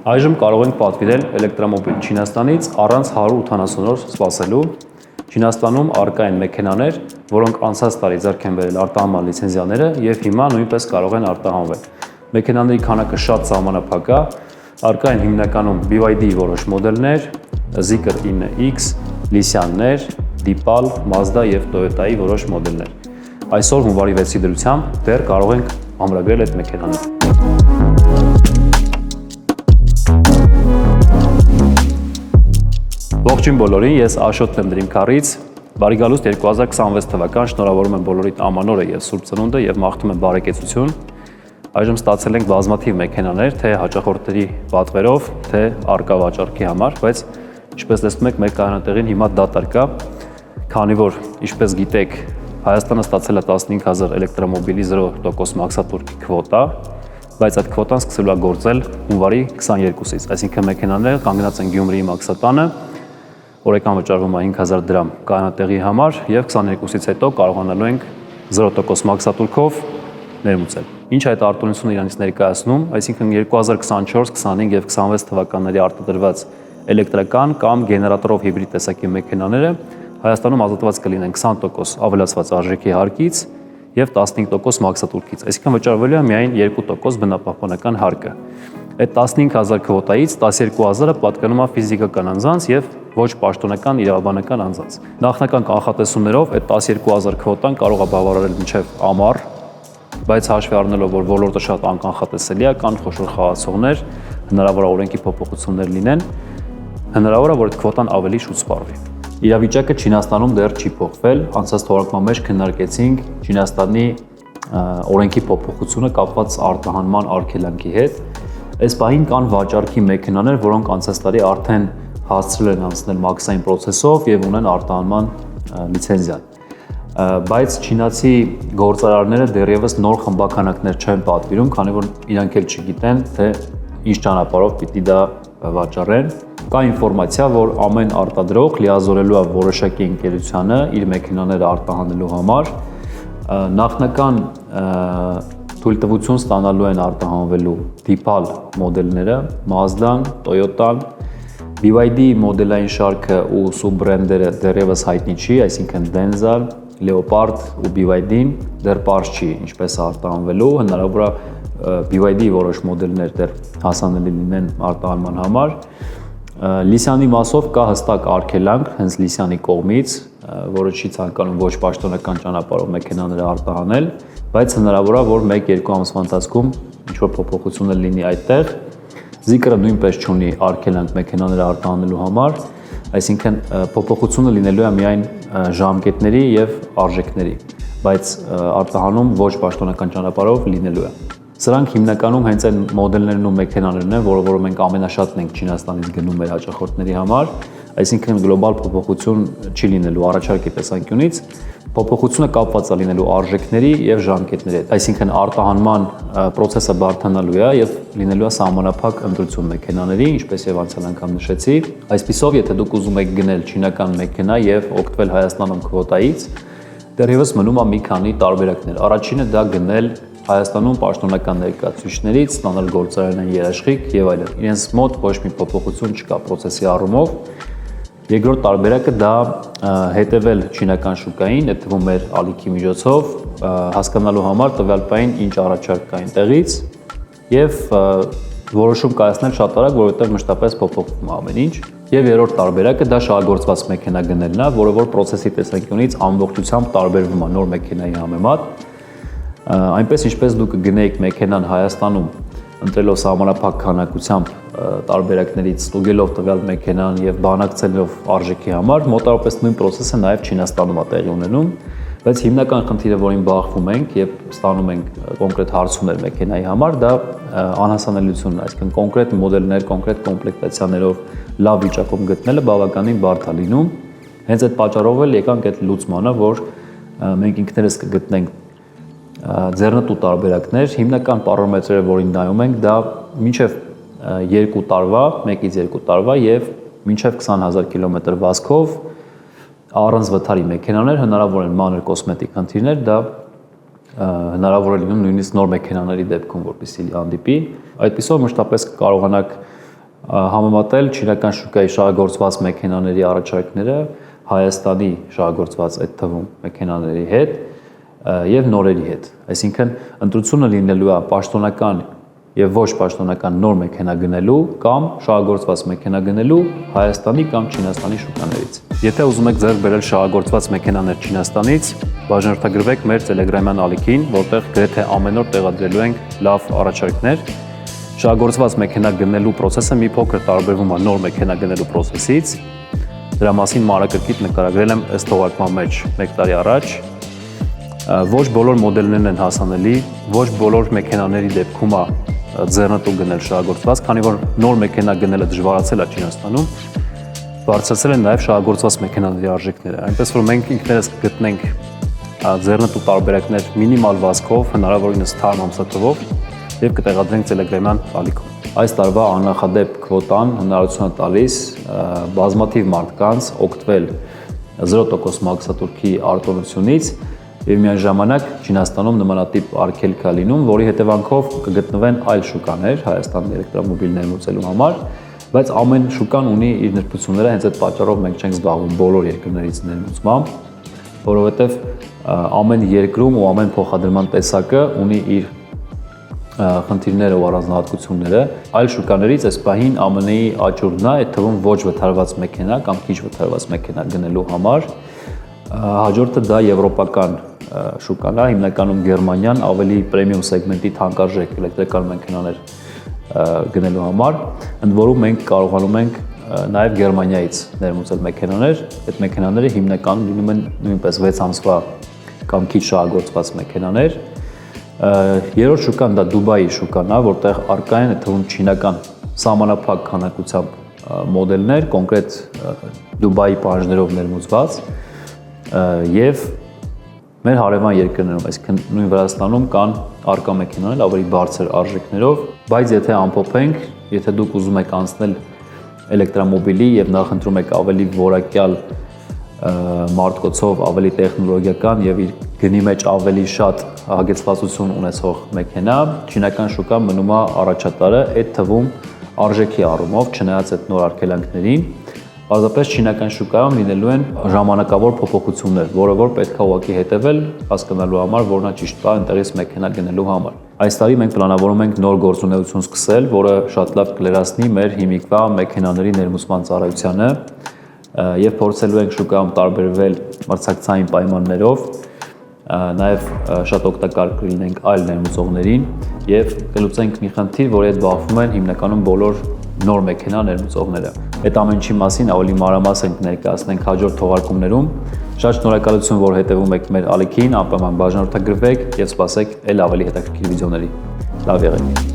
Այժմ կարող ենք պատվիրել էլեկտրոմոբիլ Չինաստանից առանց 180 օր սպասելու։ Չինաստանում առկա են մեքենաներ, որոնք անցած տարի ձեռք են բերել արտահանման լիցենզիաները եւ հիմա նույնպես կարող են արտահանվել։ Մեքենաների քանակը շատ սահմանափակ է, առկա են հիմնականում BYD-ի որոշ մոդելներ, Zeekr 9X, Nissan-ներ, Deepal, Mazda եւ Toyota-ի որոշ մոդելներ։ Այսօր հունվարի 6-ի դրությամբ դեռ կարող ենք ամրագրել այդ մեքենաները։ Ողջույն բոլորին, ես Աշոտ եմ Dreamcar-ից։ Բարի գալուստ 2026 թվական, շնորհավորում եմ բոլորիդ ամանորը եւ Սուրբ Ծնունդը եւ մաղթում եմ բարեկեցություն։ Այժմ ստացել ենք բազմաթիվ մեքենաներ, թե հաճախորդների պատվերով, թե արկա վաճառքի համար, բայց ինչպես տեսնում եք, մեր կայանատեղին հիմա դատարկ է, քանի որ, ինչպես գիտեք, Հայաստանը ստացել է 15000 էլեկտրոմոբիլի 0% մաքսատուրքի քվոտա, բայց այդ քվոտան սկսել է գործել հունվարի 22-ից, այսինքն մեքենաները կանգնած են Գյումրիի մաքսատանը, օրական վճարվում է 5000 դրամ կայանատեղի համար եւ 22-ից հետո կարողանալու ենք 0% մաքսատուրքով ներմուծել։ Ինչ այդ արտոնությունը իրանից ներկայացնում, այսինքն 2024, 25 եւ 26 թվականների արտադրված էլեկտրական կամ գեներատորով հիբրիդ տեսակի մեքենաները Հայաստանում ազատված կլինեն 20% ավելացված արժեքի հարկից եւ 15% մաքսատուրքից, այսինքն վճարվելու է միայն 2% բնապահպանական հարկը։ Այդ 15000 քվոտայից 12000-ը պատկանում է ֆիզիկական անձանց եւ ոչ պաշտոնական իրավաբանական անձանց։ Նախնական կանխատեսումներով այդ 12000 քվոտան կարող է բավարարել մինչեւ ամառ, բայց հաշվի առնելով, որ ոլորտը շատ անկանխատեսելի է, կան խոշոր խաղացողներ, հնարավոր է օրենքի փոփոխություններ լինեն, հնարավոր է, որ այդ քվոտան ավելի շուտ սպառվի։ Իրավիճակը Չինաստանում դեռ չի փոխվել, անցած թողարկման մեջ քննարկեցինք Չինաստանի օրենքի փոփոխությունը կապված արտահանման արգելանքի հետ։ Այս պահին կան վաճառքի մեքենաներ, որոնք անցած տարի արդեն հասցրել են անցնել մաքսային process-ով եւ ունեն արտահանման լիցենզիա։ Բայց չինացի գործարարները դեռևս նոր խմբականակներ չեն պատվիրում, քանի որ իրանք էլ չգիտեն, թե ինչ ճանապարհով պիտի դա վաճառեն։ Կա ինֆորմացիա, որ ամեն արտադրող լիազորելու է որոշակի ընկերությանը իր մեքենաները արտահանելու համար, նախնական թույլտվություն ստանալու են արտահանվելու Deepal մոդելները, Mazda-ն, Toyota-ն, BYD մոդելային շարքը ու սուբբրենդերը դեռևս հայտնի չի, այսինքն Denza, Leopard ու BYD-ն դեռ պարզ չի ինչպես արտահանվելու, հնարավոր է BYD-ի որոշ մոդելներ դեռ հասանելի լինեն արտահանման համար։ Լիսյանի մասով կա հստակ արգելանք հենց Լիսյանի կողմից, որը չի ցանկանում ոչ պաշտոնական ճանապարհով մեքենաները արտահանել, բայց հնարավոր է, որ 1-2 ամսվա ընթացքում ինչ-որ փոփոխություններ լինի այդտեղ։ Zeekr-ը նույնպես չունի արգելանք մեքենաները արտահանելու համար, այսինքն փոփոխությունը լինելու է միայն ժամկետների եւ արժեքների, բայց արտահանում ոչ պաշտոնական ճանապարհով լինելու է։ Սրանք հիմնականում հենց այն մոդելներն ու մեքենաներն են, որը մենք ամենաշատն ենք Չինաստանից գնում մեր հաճախորդների համար, այսինքն գլոբալ փոփոխություն չի լինելու առաջարկի տեսանկյունից, փոփոխությունը կապված է լինելու արժեքների եւ ժամկետների հետ, այսինքն արտահանման process-ը բարդանալու է եւ լինելու է սահմանափակ ընտրություն մեքենաների, ինչպես եւ անցյալ անգամ նշեցի։ Այսպիսով, եթե դուք ուզում եք գնել չինական մեքենա եւ օգտվել Հայաստանում քվոտայից, դեռևս մնում է մի քանի տարբերակներ։ Առաջինը դա գնել Հայաստանում պաշտոնական ներկայացուցիչներից, ստանալ գործարանային երաշխիք եւ այլն։ Իրենց մոտ ոչ մի փոփոխություն չկա process-ի առումով։ Երկրորդ տարբերակը դա հետևել չինական շուկային, այդ թվում մեր ալիքի միջոցով, հասկանալու համար տվյալ պահին ինչ առաջարկ կա այնտեղից եւ որոշում կայացնել շատ արագ, որովհետեւ մշտապես փոփոխվում է ամեն ինչ։ Եվ երրորդ տարբերակը դա շահագործված մեքենա գնելն է, որը որ process-ի տեսանկյունից ամբողջությամբ տարբերվում է նոր մեքենայի համեմատ։ Այնպես ինչպես դուք գնեիք մեքենան Հայաստանում, ընտրելով սահմանափակ քանակությամբ տարբերակներից ստուգելով տվյալ մեքենան եւ բանակցելով արժեքի համար, մոտավորապես նույն process-ը նաեւ Չինաստանում է տեղի ունենում, բայց հիմնական խնդիրը, որին բախվում ենք եւ ստանում ենք կոնկրետ հարցումներ մեքենայի համար, դա անհասանելիությունն է, այսինքն կոնկրետ մոդելներ, կոնկրետ կոմպլեկտացիաներով լավ վիճակում գտնելը բավականին բարդ է լինում։ Հենց այդ պատճառով էլ եկանք այդ լուծմանը, որ մենք ինքներս կգտնենք ձեռնտու տարբերակներ, հիմնական պարամետրերը, որին նայում ենք, դա մինչև 2 տարվա, 1-ից 2 տարվա եւ մինչև 20000 կիլոմետր վազքով առանց վթարի մեքենաներ, հնարավոր են մանր կոսմետիկ խնդիրներ, դա հնարավոր է լինում նույնիսկ նոր մեքենաների դեպքում, որպեսզի հանդիպի։ Այդպիսով մշտապես կարողանաք համեմատել չինական շուկայի շահագործված մեքենաների առաջարկները Հայաստանի շահագործված այդ թվում մեքենաների հետ եւ նորերի հետ։ Այսինքն ընտրությունը լինելու է պաշտոնական եւ ոչ պաշտոնական նոր մեքենա գնելու կամ շահագործված մեքենա գնելու Հայաստանի կամ Չինաստանի շուկաներից։ Եթե ուզում եք ձեռք բերել շահագործված մեքենաներ Չինաստանից, բաժանորդագրվեք մեր Telegram-յան ալիքին, որտեղ գրեթե ամեն օր տեղադրելու ենք լավ առաջարկներ։ Շահագործված մեքենա գնելու process-ը մի փոքր տարբերվում է նոր մեքենա գնելու process-ից։ Դրա մասին մանրակրկիտ նկարագրել եմ ըստ թողարկման մեջ 1 տարի առաջ։ Ոչ բոլոր մոդելներն են հասանելի, ոչ բոլոր մեքենաների դեպքում է ձեռնտու գնել շահագործված, քանի որ նոր մեքենա գնելը դժվարացել է Չինաստանում, բարձրացել են նաև շահագործված մեքենաների արժեքները, այնպես որ մենք ինքներս գտնենք ձեռնտու տարբերակներ մինիմալ վազքով, հնարավորինս թարմ ամսաթվով եւ կտեղադրենք Telegram-յան ալիքում։ Այս տարվա աննախադեպ քվոտան հնարավորություն է տալիս բազմաթիվ մարդկանց օգտվել 0% մաքսատուրքի արտոնությունից եւ միաժամանակ Չինաստանում նմանատիպ արգելք է լինում, որի հետևանքով կգտնվեն այլ շուկաներ Հայաստանի էլեկտրոմոբիլ ներմուծելու համար, բայց ամեն շուկան ունի իր նրբությունները, հենց այդ պատճառով մենք չենք զբաղվում բոլոր երկրներից ներմուծմամբ, որովհետեւ ամեն երկրում ու ամեն փոխադրման տեսակը ունի իր խնդիրները ու առանձնահատկությունները, այլ շուկաներից այս պահին ԱՄՆ-ի աճուրդն է, այդ թվում ոչ վթարված մեքենա կամ քիչ վթարված մեքենա գնելու համար, հաջորդը դա եվրոպական շուկան է, հիմնականում Գերմանիան, ավելի պրեմիում սեգմենտի թանկարժեք էլեկտրական մեքենաներ գնելու համար, ընդ որում մենք կարողանում ենք նաև Գերմանիայից ներմուծել մեքենաներ, այդ մեքենաները հիմնականում լինում են նույնպես 6 ամսվա կամ քիչ շահագործված մեքենաներ։ Երրորդ շուկան դա Դուբայի շուկան է, որտեղ առկա են այդ թվում չինական սահմանափակ քանակությամբ մոդելներ, կոնկրետ Դուբայի պահանջներով ներմուծված եւ մեր հարևան երկրներում, այսինքն նույն Վրաստանում կան առկա մեքենաներ ավելի բարձր արժեքներով, բայց եթե ամփոփենք, եթե դուք ուզում եք անցնել էլեկտրոմոբիլի եւ նախընտրում եք ավելի որակյալ մարդկոցով, ավելի տեխնոլոգիական եւ իր գնի մեջ ավելի շատ հագեցվածություն ունեցող մեքենա, չինական շուկան մնում է առաջատարը, այդ թվում արժեքի առումով, չնայած այդ նոր արգելանքներին, պարզապես չինական շուկայում լինելու են ժամանակավոր փոփոխություններ, որը որ պետք է ուղղակի հետևել, հասկանալու համար, որն է ճիշտ բան այնտեղից մեքենա գնելու համար։ Այս տարի մենք պլանավորում ենք նոր գործունեություն սկսել, որը շատ լավ կլերացնի մեր հիմիկվա մեքենաների ներմուծման ծառայությանը եւ փորձելու ենք շուկայում տարբերվել մրցակցային պայմաններով, նաև շատ օգտակար կլինենք այլ ներմուծողներին եւ կլուծենք մի խնդիր, որի հետ բախվում են հիմնականում բոլոր նոր մեքենա ներմուծողները։ Այդ ամեն ինչի մասին ավելի մանրամասն կներկայացնենք հաջորդ թողարկումներում։ Շատ շնորհակալություն, որ հետևում եք մեր ալիքին, անպայման բաժանորդագրվեք եւ սպասեք այլ ավելի հետաքրքիր վիդեոների։ Լավ եղեք։